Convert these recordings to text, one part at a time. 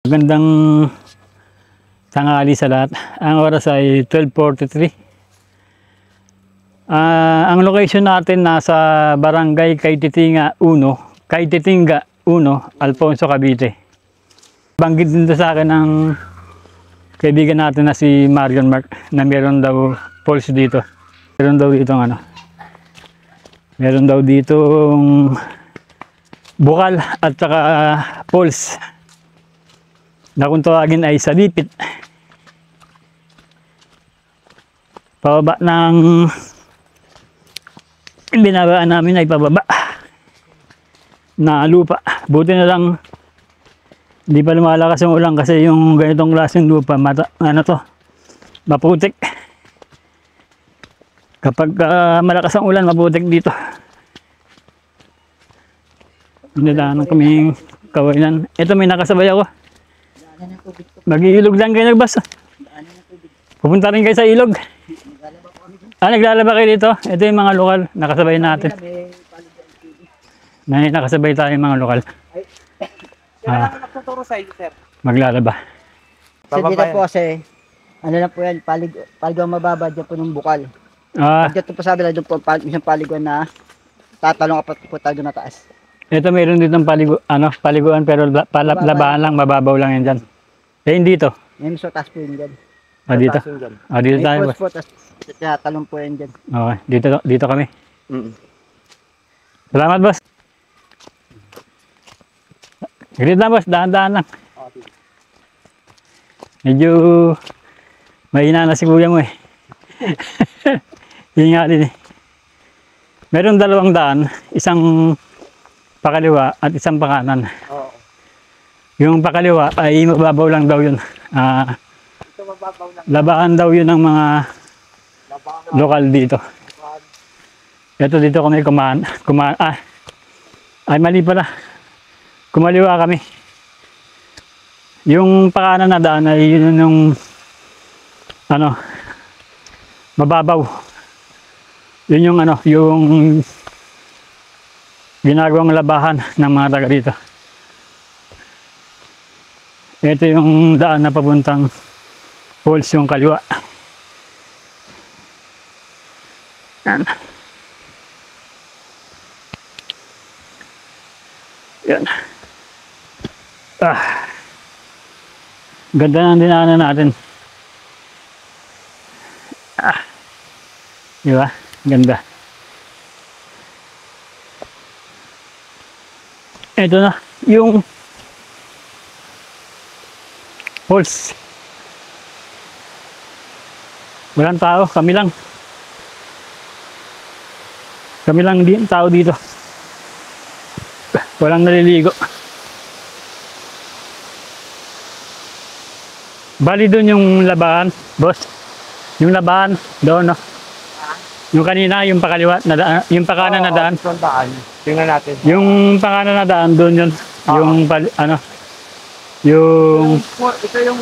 Magandang tanghali sa lahat. Ang oras ay 12:43. Ang location natin nasa Barangay Kaytitinga 1, Alfonso, Cavite. Banggit din sa akin ng kaibigan natin na si Marion Mark na meron daw falls dito. Meron daw ditong bukal at saka falls na kung tawagin ay salipit. Pababa ng binabaan namin ay pababa na lupa. Buti na lang hindi pa lumalakas yung ulan kasi yung ganitong klaseng lupa maputik. Kapag malakas ang ulan, maputik dito. Dinadaanan kaming kawayan. Ito, may nakasabay ako. Mag-iilog lang kayo nagbasa. Pupunta rin kayo sa ilog. Naglalaba kayo dito. Ito yung mga lokal. Nakasabay natin. Nakasabay tayo yung mga lokal. Maglalaba. So dito po kasi, ano na po yan, paliguan mababa dyan po ng bukal. Dito po sabi lang doon po, isang paliguan na tatalong apat po tayo na taas. Ito mayroon dito ng paliguan pero labahan lang, mababaw lang yan dyan. Hindi dito. May so taas po yun dyan. Dito. Dito tayo. May po, tatalong po yan dyan. Okay, dito kami. Salamat, boss. Ganito na, boss. Daan-daan lang. Medyo mahina na si kuya mo eh. Hinga din eh. Meron dalawang daan. Isang pakaliwa at isang pakanan. Yung pakaliwa ay mababaw lang daw yun. Labaan daw yun ng mga lokal dito. Ito dito kami ay mali pala. Kumaliwa kami. Yung pakanan na daan ay yun yung mababaw. Yun yung yung ginagawang labahan ng mga taga dito. Ito yung daan na papuntang falls, yung kaliwa. Yan. Yan. Ganda ng dinaanan natin. Diba? Ganda. Ito na, yung falls. Walang tao, kami lang. Kami lang din tao dito. Walang naliligo. Bali doon yung labahan, boss. Yung labahan, doon, no? Yung kanina, yung pakaliwa, yung pakanan na daan. Tingnan natin. Yung pakanan na daan, doon yun. Yung, yung... Ito yung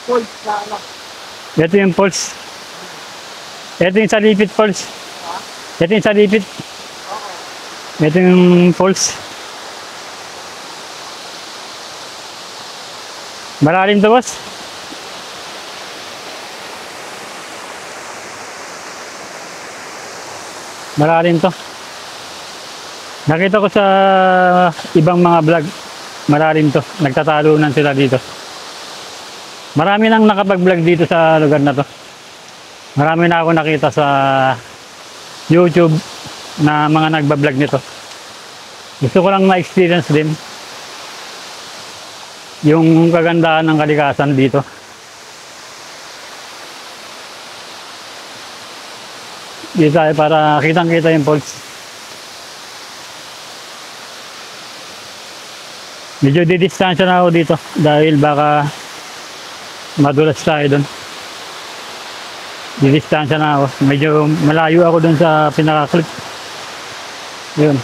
falls na Ito yung falls. Ito yung salipit falls. Ito yung salipit. Ito yung falls. Malalim to, boss. Malalim to. Nakita ko sa ibang mga vlog, malalim to. Nagtatalunan sila dito. Marami nang nakapag-vlog dito sa lugar na to. Marami na ako nakita sa YouTube na mga nagba-vlog nito. Gusto ko lang ma-experience din yung kagandahan ng kalikasan dito. Dito tayo para kitang-kita yung falls. Medyo didistansya na ako dito dahil baka madulas tayo doon. Didistansya na ako. Medyo malayo ako doon sa pinaka-clip. Yun.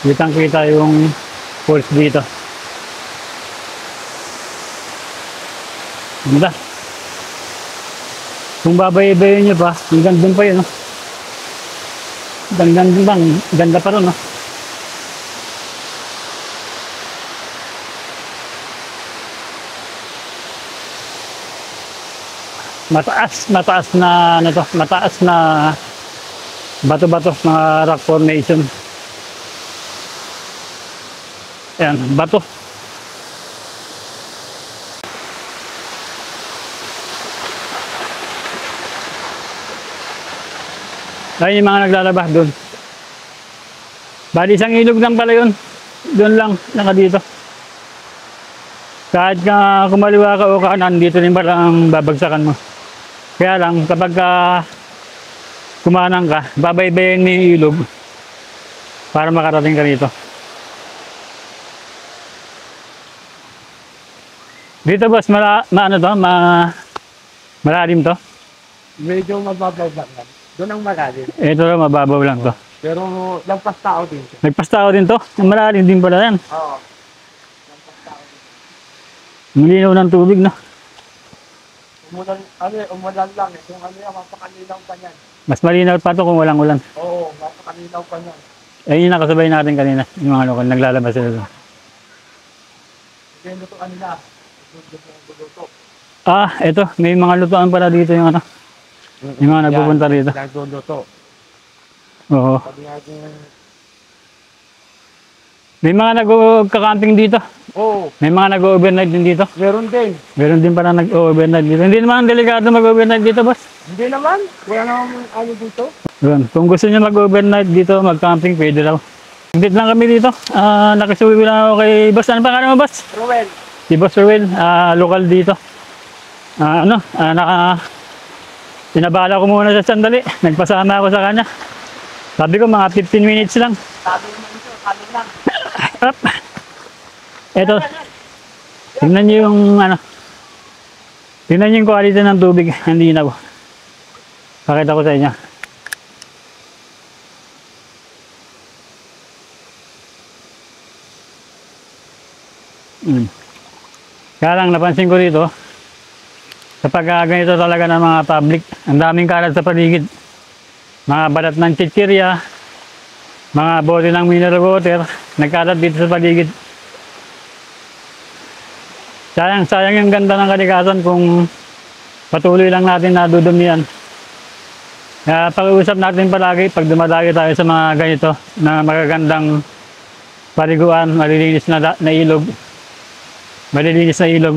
Kitang-kita yung falls dito. Ganda. Kung babayi-bayin nyo pa, hanggang doon pa yun, no? Ganda pa rin, no? mataas na ano to, mataas na bato-bato, mga rock formation. Ayan, bato. Ayun yung mga naglalaba doon. Bali, isang ilog lang pala yun. Doon lang, naka dito. Kahit ka kumaliwa ka o kanan, dito din pala ang babagsakan mo. Kaya lang, kapag kumanang ka, babaybayin mo yung ilog para makarating ka rito. Dito boss, malalim to. Medyo mababaw lang. Doon ang malalim. Ito lang, mababaw lang to. Pero lampas tao din siya. Nagpastao din to. Malalim din pala yan. Oo. Lampas tao din. Malinaw ng tubig, no? Umulan lang eh. Kung ano yan, mapakalinaw pa niyan. Mas malinaw pa to kung walang ulan. Oo, mapakalinaw pa niyan. Ayun yung nakasabay natin kanina. Yung mga lokal, naglalabas sila doon. Kaya lutuan nila. Luto. Ito. May mga lutuan pala dito yung ano. Yung mga nagpupunta rito. Nagluluto. Oo. Sabi natin, May mga nag-camping dito. oo, May mga nag-overnight din dito. meron din. Meron din pala nag-overnight dito. Hindi naman delikado mag-overnight dito, boss. Hindi naman. Wala naman ano dito. Yun. Kung gusto niyo mag-overnight dito, mag-camping, pwede raw. Dito lang kami dito. Nakisuwi lang ako kay boss. Ano pangalan mo, boss? Ruel. Si Boss Ruel, lokal dito. Pinabala ko muna sa sandali. Nagpasama ako sa kanya. Sabi ko mga 15 minutes lang. Sabi mo ito, sabi lang. Up. Ito. Tingnan niyo yung ano. Tingnan niyo yung quality ng tubig. Hindi na po. Pakita ko sa inyo. Kaya lang napansin ko dito, kapag ganito talaga ng mga public, ang daming kalat sa paligid. Mga balat ng chichirya, mga bote ng mineral water, nagkalat dito sa paligid. Sayang yung ganda ng kalikasan kung patuloy lang natin na dudumihan. Kaya pag-uusap natin palagi pag dumadagi tayo sa mga ganito na magagandang paliguan, malilinis na ilog. Malilinis na ilog.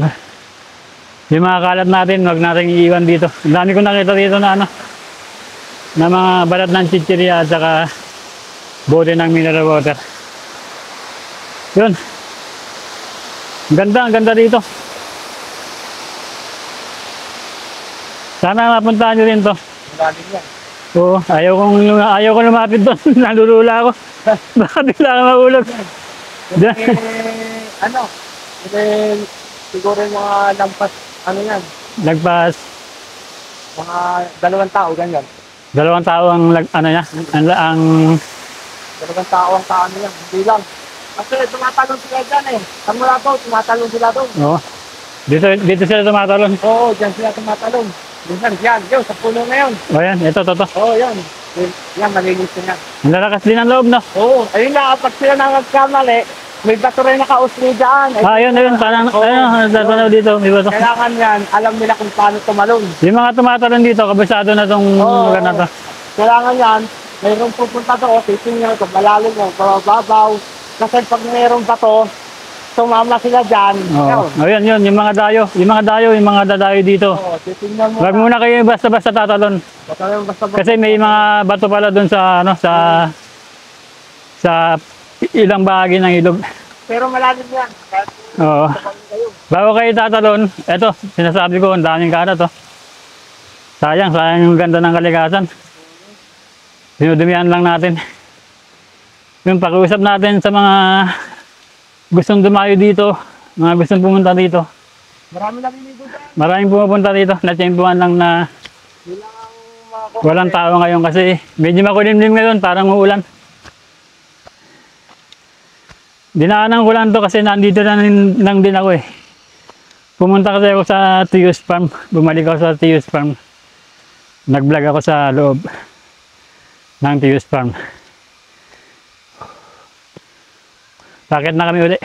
Yung mga kalat natin, huwag natin iiwan dito. Ang dami ko nakita dito na ano, na mga balat ng chichirya at saka bote ng mineral water. Yun. Ang ganda dito. Sana mapuntahan nyo rin to. Galing yan. Oo, ayaw ko lumapit doon. Nalulula ako. Baka bigla ka mahulog. Diyan. Ano? Then, siguro yung mga lampas, ano yan? Lagpas. Mga 2 tao, ganyan. 2 tao ang ano niya, ang 2 tao ang tao yan. Hindi lang. Kasi tumatalon sila dyan eh. Ang mula po, tumatalon sila doon. Oo. Dito sila tumatalon. Oo, dyan sila tumatalon. Yan, yun, sa puno na yun. O yan, ito. Oo, yan. Yan, malinis na yan. Ang lalakas din ang loob, no? Oo, ayun na, pag sila nagkamali, may bato rin nakausli dyan. Ayun, parang, tatanaw dito, may bato. Kailangan yan, alam nila kung paano tumalon. Yung mga tumatalon dito, kabisado na tong lugar na to. Kailangan yan, mayroong pupunta doon, titingnan ko, malalim mo, babaw. Kasi pag mayroong bato, tumama sila dyan. Oo. Ayun, yung mga dayo, yung mga dadayo dito. Oo, titingnan mo. Wag muna kayo basta-basta tatalon. Basta. Kasi may mga bato pala doon sa, ano, sa ilang bahagi ng ilog. Pero malalim yan. Kahit Oo. kayo. Bago kayo tatalon, eto, sinasabi ko, ang daming karat, oh. Sayang yung ganda ng kalikasan. Dinudumihan lang natin. Yung pag-uusap natin sa mga gustong dumayo dito, mga gustong pumunta dito. Marami naliligo dyan. Maraming pumupunta dito, natsyempuhan lang na Bilang mga walang tao ngayon kasi medyo makulimlim ngayon, parang uulan. Dinaanan ko lang to kasi nandito lang din ako eh. Pumunta kasi ako sa Tius Farm, bumalik ako sa Tius Farm. Nag-vlog ako sa loob ng Tius Farm. Bakit na kami uli?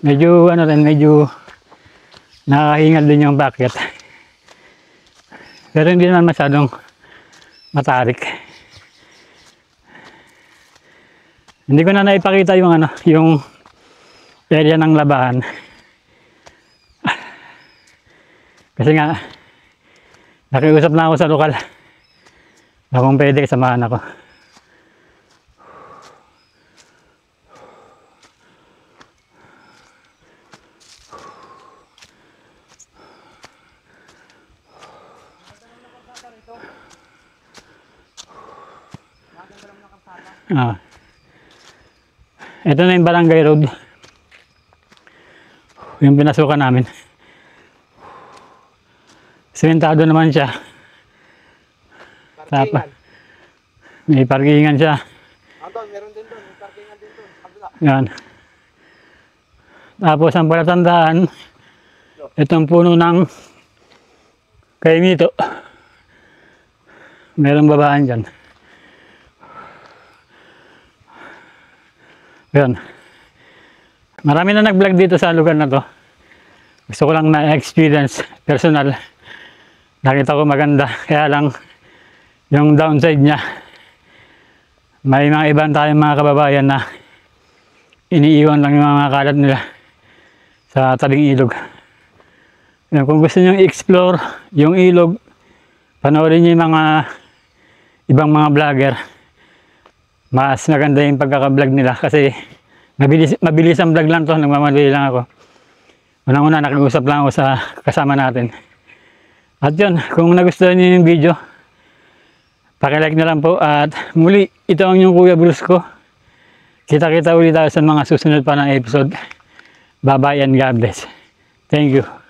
Medyo ano rin, medyo nakahingal din yung packet. Pero hindi naman masyadong matarik. Hindi ko na naipakita yung ano, yung area ng labahan. Kasi nga, nakiusap na ako sa lokal. Kung pwede, samahan ako. Ah. Ito na yung barangay road. Yung pinasukan namin. Sementado naman siya. Parkingan. May parkingan siya. Andun, meron din doon. May parkingan din doon. Kabila. Yan. Tapos ang palatandaan, itong puno ng kaimito. Merong babaan dyan. Yan. Marami na nag-vlog dito sa lugar na to. Gusto ko lang na-experience personal. Nakita ko maganda. Kaya lang, yung downside niya, may mga ibang tayong mga kababayan na iniiwan lang yung mga kalat nila sa tabing ilog. Yan, kung gusto nyo i-explore yung ilog, panoorin nyo yung mga ibang mga vlogger. Mas maganda yung pagkaka-vlog nila kasi mabilis ang vlog lang to, nagmamadali lang ako. Unang-una nakiusap lang ako sa kasama natin. At yun, kung nagustuhan niyo yung video, paki-like na lang po at muli, ito ang yung Kuya Brusco. Kita-kita ulit tayo sa mga susunod pa na episode. Bye-bye and God bless. Thank you.